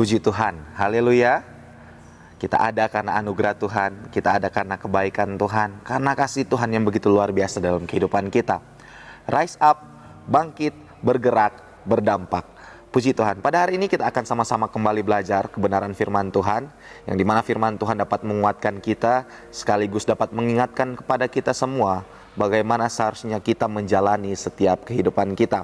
Puji Tuhan, haleluya. Kita ada karena anugerah Tuhan, kita ada karena kebaikan Tuhan, karena kasih Tuhan yang begitu luar biasa dalam kehidupan kita. Rise up, bangkit, bergerak, berdampak. Puji Tuhan, pada hari ini kita akan sama-sama kembali belajar kebenaran firman Tuhan, yang dimana firman Tuhan dapat menguatkan kita, sekaligus dapat mengingatkan kepada kita semua, bagaimana seharusnya kita menjalani setiap kehidupan kita.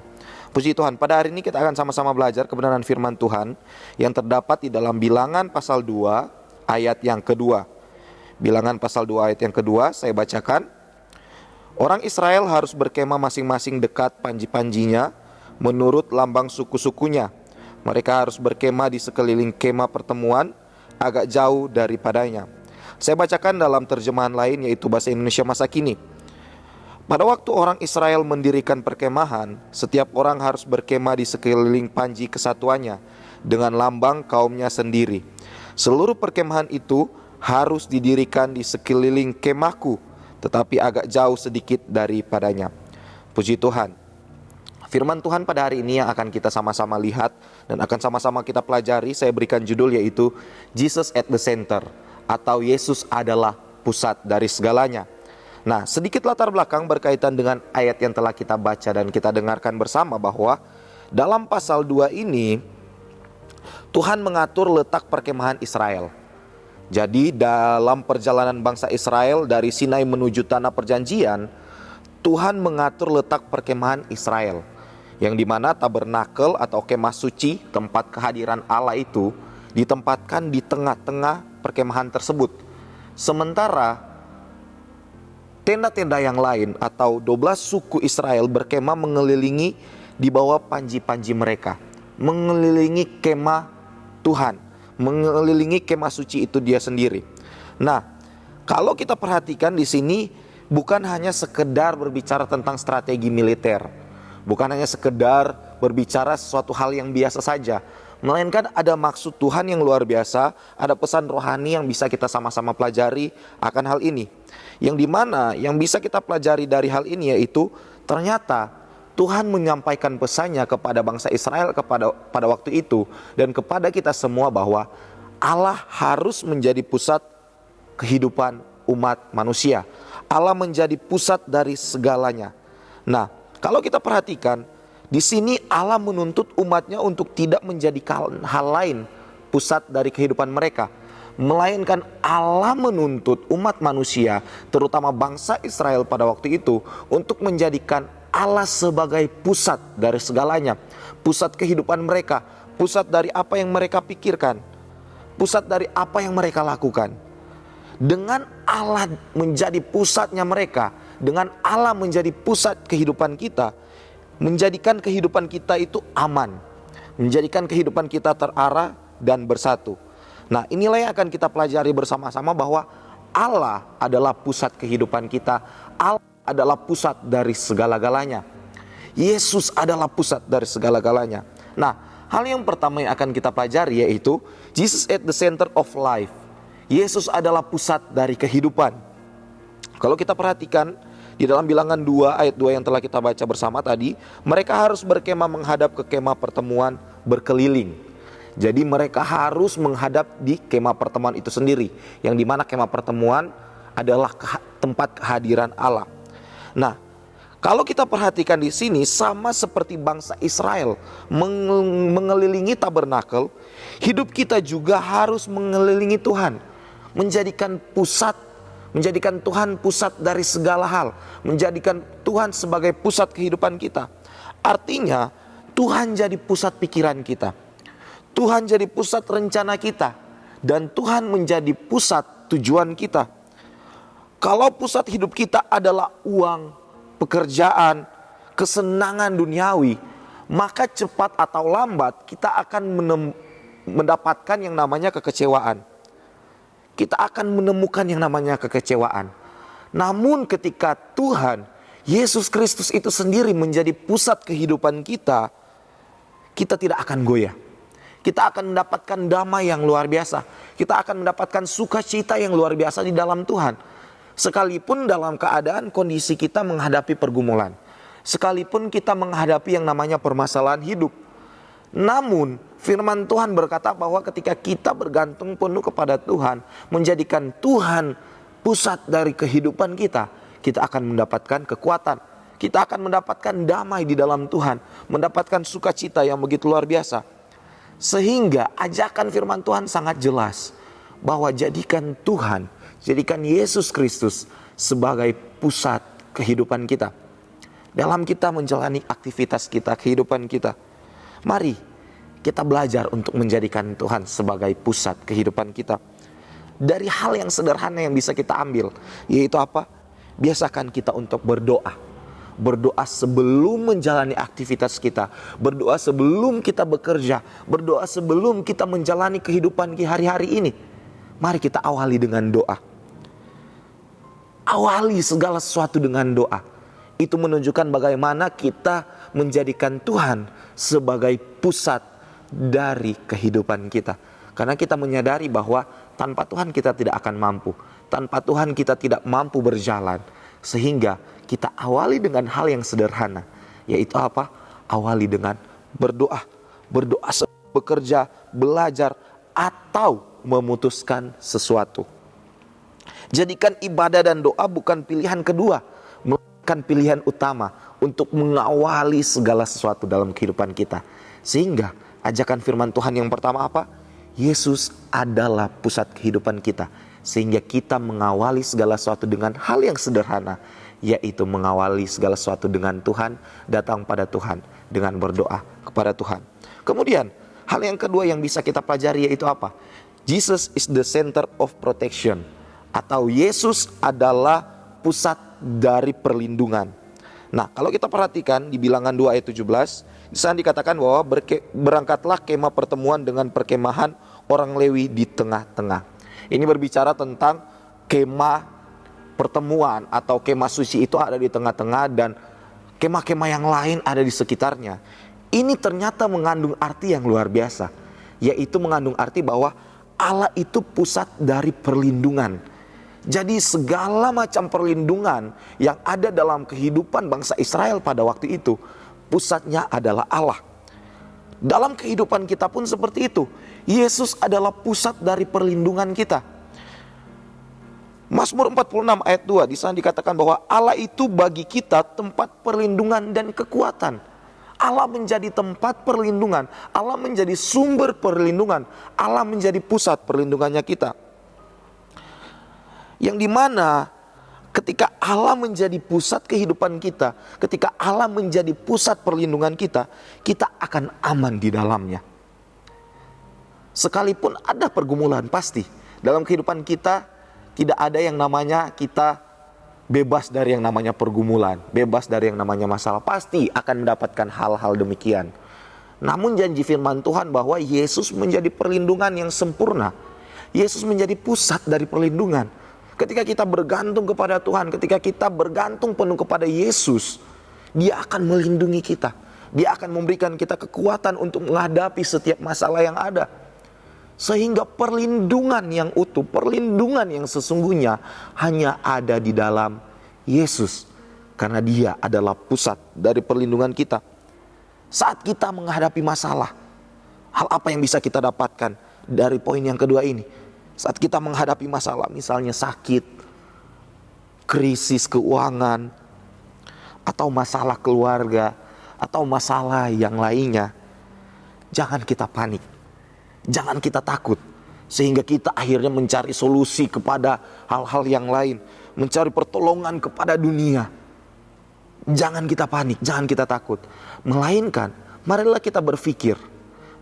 Puji Tuhan, pada hari ini kita akan sama-sama belajar kebenaran firman Tuhan, yang terdapat di dalam Bilangan pasal 2, ayat yang kedua. Bilangan pasal 2 ayat yang kedua, saya bacakan. Orang Israel harus berkemah masing-masing dekat panji-panjinya menurut lambang suku-sukunya. Mereka harus berkemah di sekeliling kemah pertemuan agak jauh daripadanya. Saya bacakan dalam terjemahan lain, yaitu bahasa Indonesia masa kini. Pada waktu orang Israel mendirikan perkemahan, setiap orang harus berkemah di sekeliling panji kesatuannya dengan lambang kaumnya sendiri. Seluruh perkemahan itu harus didirikan di sekeliling kemahku, tetapi agak jauh sedikit daripadanya. Puji Tuhan. Firman Tuhan pada hari ini yang akan kita sama-sama lihat dan akan sama-sama kita pelajari, saya berikan judul yaitu Jesus at the Center, atau Yesus adalah pusat dari segalanya. Nah, sedikit latar belakang berkaitan dengan ayat yang telah kita baca dan kita dengarkan bersama, bahwa dalam pasal 2 ini Tuhan mengatur letak perkemahan Israel. Jadi dalam perjalanan bangsa Israel dari Sinai menuju tanah perjanjian, Tuhan mengatur letak perkemahan Israel, yang dimana tabernakel atau kemah suci, tempat kehadiran Allah itu, ditempatkan di tengah-tengah perkemahan tersebut. Sementara tenda-tenda yang lain atau 12 suku Israel berkemah mengelilingi di bawah panji-panji mereka, mengelilingi kemah Tuhan, mengelilingi kemah suci itu dia sendiri. Nah, kalau kita perhatikan di sini bukan hanya sekedar berbicara tentang strategi militer, bukan hanya sekedar berbicara sesuatu hal yang biasa saja, melainkan ada maksud Tuhan yang luar biasa, ada pesan rohani yang bisa kita sama-sama pelajari akan hal ini. Yang dimana yang bisa kita pelajari dari hal ini yaitu ternyata Tuhan menyampaikan pesannya kepada bangsa Israel pada waktu itu dan kepada kita semua, bahwa Allah harus menjadi pusat kehidupan umat manusia. Allah menjadi pusat dari segalanya. Nah, kalau kita perhatikan di sini Allah menuntut umatnya untuk tidak menjadikan hal lain pusat dari kehidupan mereka, melainkan Allah menuntut umat manusia, terutama bangsa Israel pada waktu itu, untuk menjadikan Allah sebagai pusat dari segalanya, pusat kehidupan mereka, pusat dari apa yang mereka pikirkan, pusat dari apa yang mereka lakukan. Dengan Allah menjadi pusatnya mereka, dengan Allah menjadi pusat kehidupan kita, menjadikan kehidupan kita itu aman, menjadikan kehidupan kita terarah dan bersatu. Nah, inilah yang akan kita pelajari bersama-sama, bahwa Allah adalah pusat kehidupan kita. Allah adalah pusat dari segala-galanya. Yesus adalah pusat dari segala-galanya. Nah, hal yang pertama yang akan kita pelajari yaitu Jesus at the center of life. Yesus adalah pusat dari kehidupan. Kalau kita perhatikan di dalam Bilangan 2 ayat 2 yang telah kita baca bersama tadi, mereka harus berkemah menghadap ke kemah pertemuan berkeliling. Jadi mereka harus menghadap di kemah pertemuan itu sendiri, yang dimana kemah pertemuan adalah tempat kehadiran Allah. Nah, kalau kita perhatikan di sini sama seperti bangsa Israel mengelilingi tabernakel, hidup kita juga harus mengelilingi Tuhan, menjadikan Tuhan pusat dari segala hal, menjadikan Tuhan sebagai pusat kehidupan kita. Artinya Tuhan jadi pusat pikiran kita, Tuhan jadi pusat rencana kita, dan Tuhan menjadi pusat tujuan kita. Kalau pusat hidup kita adalah uang, pekerjaan, kesenangan duniawi, maka cepat atau lambat kita akan mendapatkan yang namanya kekecewaan. Kita akan menemukan yang namanya kekecewaan. Namun ketika Tuhan, Yesus Kristus itu sendiri menjadi pusat kehidupan kita, kita tidak akan goyah. Kita akan mendapatkan damai yang luar biasa. Kita akan mendapatkan sukacita yang luar biasa di dalam Tuhan. Sekalipun dalam keadaan kondisi kita menghadapi pergumulan, sekalipun kita menghadapi yang namanya permasalahan hidup, Namun firman Tuhan berkata bahwa ketika kita bergantung penuh kepada Tuhan, menjadikan Tuhan pusat dari kehidupan kita, kita akan mendapatkan kekuatan. Kita akan mendapatkan damai di dalam Tuhan, mendapatkan sukacita yang begitu luar biasa. Sehingga ajakan firman Tuhan sangat jelas bahwa jadikan Tuhan, jadikan Yesus Kristus sebagai pusat kehidupan kita. Dalam kita menjalani aktivitas kita, kehidupan kita, mari kita belajar untuk menjadikan Tuhan sebagai pusat kehidupan kita. Dari hal yang sederhana yang bisa kita ambil, yaitu apa? Biasakan kita untuk berdoa. Berdoa sebelum menjalani aktivitas kita, berdoa sebelum kita bekerja, berdoa sebelum kita menjalani kehidupan hari-hari ini. Mari kita awali dengan doa. Awali segala sesuatu dengan doa. Itu menunjukkan bagaimana kita menjadikan Tuhan sebagai pusat dari kehidupan kita. Karena kita menyadari bahwa tanpa Tuhan kita tidak akan mampu. Tanpa Tuhan kita tidak mampu berjalan. Sehingga kita awali dengan hal yang sederhana. Yaitu apa? Awali dengan berdoa. Berdoa sebelum bekerja, belajar, atau memutuskan sesuatu. Jadikan ibadah dan doa bukan pilihan kedua, melainkan pilihan utama untuk mengawali segala sesuatu dalam kehidupan kita. Sehingga ajakan firman Tuhan yang pertama apa? Yesus adalah pusat kehidupan kita. Sehingga kita mengawali segala sesuatu dengan hal yang sederhana, yaitu mengawali segala sesuatu dengan Tuhan, datang pada Tuhan, dengan berdoa kepada Tuhan. Kemudian hal yang kedua yang bisa kita pelajari yaitu apa? Jesus is the center of protection, atau Yesus adalah pusat dari perlindungan. Nah, kalau kita perhatikan di Bilangan 2 ayat 17, di sana dikatakan bahwa berangkatlah kemah pertemuan dengan perkemahan orang Lewi di tengah-tengah. Ini berbicara tentang kemah pertemuan atau kemah suci itu ada di tengah-tengah dan kemah-kemah yang lain ada di sekitarnya. Ini ternyata mengandung arti yang luar biasa, yaitu mengandung arti bahwa Allah itu pusat dari perlindungan. Jadi segala macam perlindungan yang ada dalam kehidupan bangsa Israel pada waktu itu, pusatnya adalah Allah. Dalam kehidupan kita pun seperti itu. Yesus adalah pusat dari perlindungan kita. Mazmur 46 ayat 2 di sana dikatakan bahwa Allah itu bagi kita tempat perlindungan dan kekuatan. Allah menjadi tempat perlindungan, Allah menjadi sumber perlindungan, Allah menjadi pusat perlindungannya kita. Yang dimana ketika Allah menjadi pusat kehidupan kita, ketika Allah menjadi pusat perlindungan kita, kita akan aman di dalamnya. Sekalipun ada pergumulan, pasti dalam kehidupan kita tidak ada yang namanya kita bebas dari yang namanya pergumulan, bebas dari yang namanya masalah. Pasti akan mendapatkan hal-hal demikian. Namun janji firman Tuhan bahwa Yesus menjadi perlindungan yang sempurna. Yesus menjadi pusat dari perlindungan. Ketika kita bergantung kepada Tuhan, ketika kita bergantung penuh kepada Yesus, Dia akan melindungi kita. Dia akan memberikan kita kekuatan untuk menghadapi setiap masalah yang ada. Sehingga perlindungan yang utuh, perlindungan yang sesungguhnya hanya ada di dalam Yesus. Karena Dia adalah pusat dari perlindungan kita. Saat kita menghadapi masalah, hal apa yang bisa kita dapatkan dari poin yang kedua ini? Saat kita menghadapi masalah, misalnya sakit, krisis keuangan, atau masalah keluarga, atau masalah yang lainnya, jangan kita panik. Jangan kita takut, sehingga kita akhirnya mencari solusi kepada hal-hal yang lain, mencari pertolongan kepada dunia. Jangan kita panik, jangan kita takut. Melainkan, marilah kita berpikir,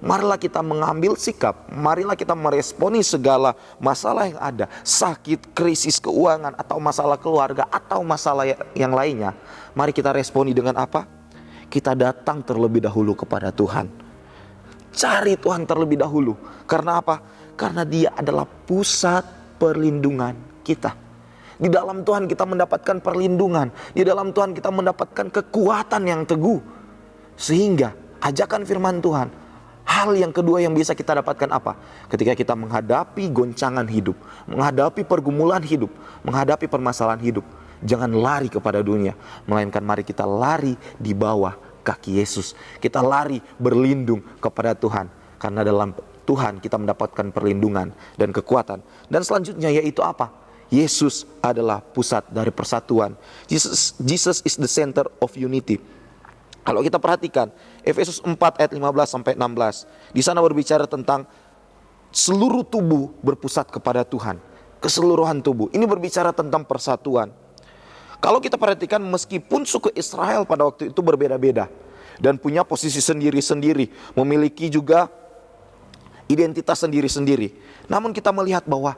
marilah kita mengambil sikap, marilah kita meresponi segala masalah yang ada. Sakit, krisis keuangan, atau masalah keluarga, atau masalah yang lainnya. Mari kita responi dengan apa? Kita datang terlebih dahulu kepada Tuhan. Cari Tuhan terlebih dahulu. Karena apa? Karena Dia adalah pusat perlindungan kita. Di dalam Tuhan kita mendapatkan perlindungan. Di dalam Tuhan kita mendapatkan kekuatan yang teguh. Sehingga ajakan firman Tuhan, hal yang kedua yang bisa kita dapatkan apa? Ketika kita menghadapi goncangan hidup, menghadapi pergumulan hidup, menghadapi permasalahan hidup, jangan lari kepada dunia, melainkan mari kita lari di bawah kaki Yesus. Kita lari berlindung kepada Tuhan, karena dalam Tuhan kita mendapatkan perlindungan dan kekuatan. Dan selanjutnya yaitu apa? Yesus adalah pusat dari persatuan. Jesus is the center of unity. Kalau kita perhatikan Efesus 4 ayat 15 sampai 16, di sana berbicara tentang seluruh tubuh berpusat kepada Tuhan. Keseluruhan tubuh. Ini berbicara tentang persatuan. Kalau kita perhatikan, meskipun suku Israel pada waktu itu berbeda-beda dan punya posisi sendiri-sendiri, memiliki juga identitas sendiri-sendiri, namun kita melihat bahwa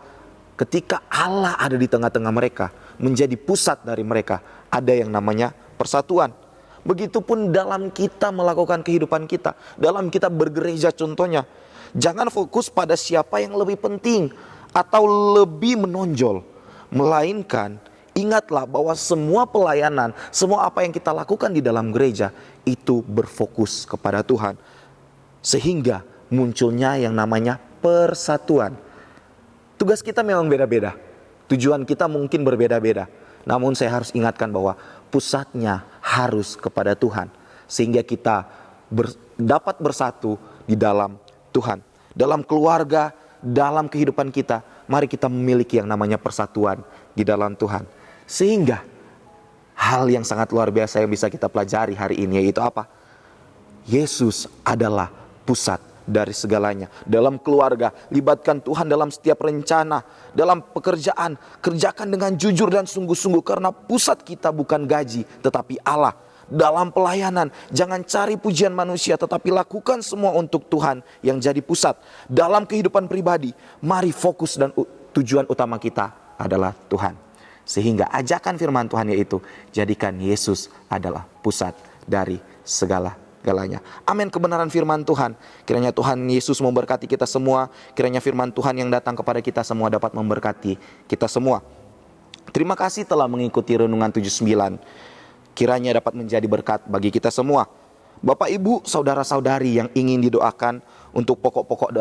ketika Allah ada di tengah-tengah mereka, menjadi pusat dari mereka, ada yang namanya persatuan. Begitupun dalam kita melakukan kehidupan kita, dalam kita bergereja contohnya, jangan fokus pada siapa yang lebih penting atau lebih menonjol, melainkan ingatlah bahwa semua pelayanan, semua apa yang kita lakukan di dalam gereja itu berfokus kepada Tuhan, sehingga munculnya yang namanya persatuan. Tugas kita memang beda-beda, tujuan kita mungkin berbeda-beda, namun saya harus ingatkan bahwa pusatnya harus kepada Tuhan, sehingga kita dapat bersatu di dalam Tuhan. Dalam keluarga, dalam kehidupan kita, mari kita memiliki yang namanya persatuan di dalam Tuhan. Sehingga hal yang sangat luar biasa yang bisa kita pelajari hari ini yaitu apa? Yesus adalah pusat dari segalanya. Dalam keluarga, libatkan Tuhan dalam setiap rencana. Dalam pekerjaan, kerjakan dengan jujur dan sungguh-sungguh, karena pusat kita bukan gaji, tetapi Allah. Dalam pelayanan, jangan cari pujian manusia, tetapi lakukan semua untuk Tuhan yang jadi pusat. Dalam kehidupan pribadi, mari fokus dan tujuan utama kita adalah Tuhan. Sehingga ajakan firman Tuhan yaitu, jadikan Yesus adalah pusat dari segala-galanya. Amin, kebenaran firman Tuhan. Kiranya Tuhan Yesus memberkati kita semua. Kiranya firman Tuhan yang datang kepada kita semua dapat memberkati kita semua. Terima kasih telah mengikuti Renungan 79. Kiranya dapat menjadi berkat bagi kita semua. Bapak, Ibu, saudara-saudari yang ingin didoakan untuk pokok-pokok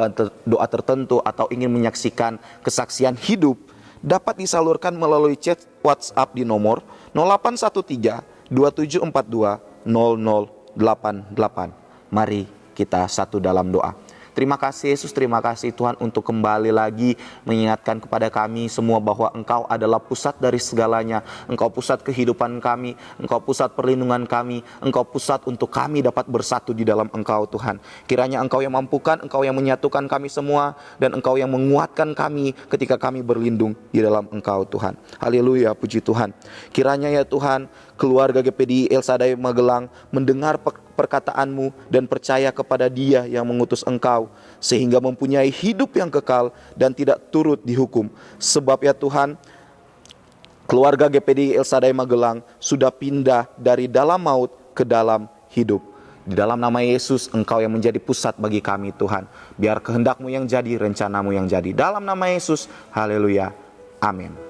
doa tertentu atau ingin menyaksikan kesaksian hidup, dapat disalurkan melalui chat WhatsApp di nomor 0813 2742 0088. Mari kita satu dalam doa. Terima kasih Yesus, terima kasih Tuhan untuk kembali lagi mengingatkan kepada kami semua bahwa Engkau adalah pusat dari segalanya. Engkau pusat kehidupan kami, Engkau pusat perlindungan kami, Engkau pusat untuk kami dapat bersatu di dalam Engkau Tuhan. Kiranya Engkau yang mampukan, Engkau yang menyatukan kami semua, dan Engkau yang menguatkan kami ketika kami berlindung di dalam Engkau Tuhan. Haleluya, puji Tuhan. Kiranya ya Tuhan, keluarga GPDI El Shaddai Magelang mendengar perkataanmu dan percaya kepada Dia yang mengutus Engkau, sehingga mempunyai hidup yang kekal dan tidak turut dihukum. Sebab ya Tuhan, keluarga GPDI El Shaddai Magelang sudah pindah dari dalam maut ke dalam hidup. Di dalam nama Yesus, Engkau yang menjadi pusat bagi kami Tuhan. Biar kehendak-Mu yang jadi, rencana-Mu yang jadi. Dalam nama Yesus, haleluya, amin.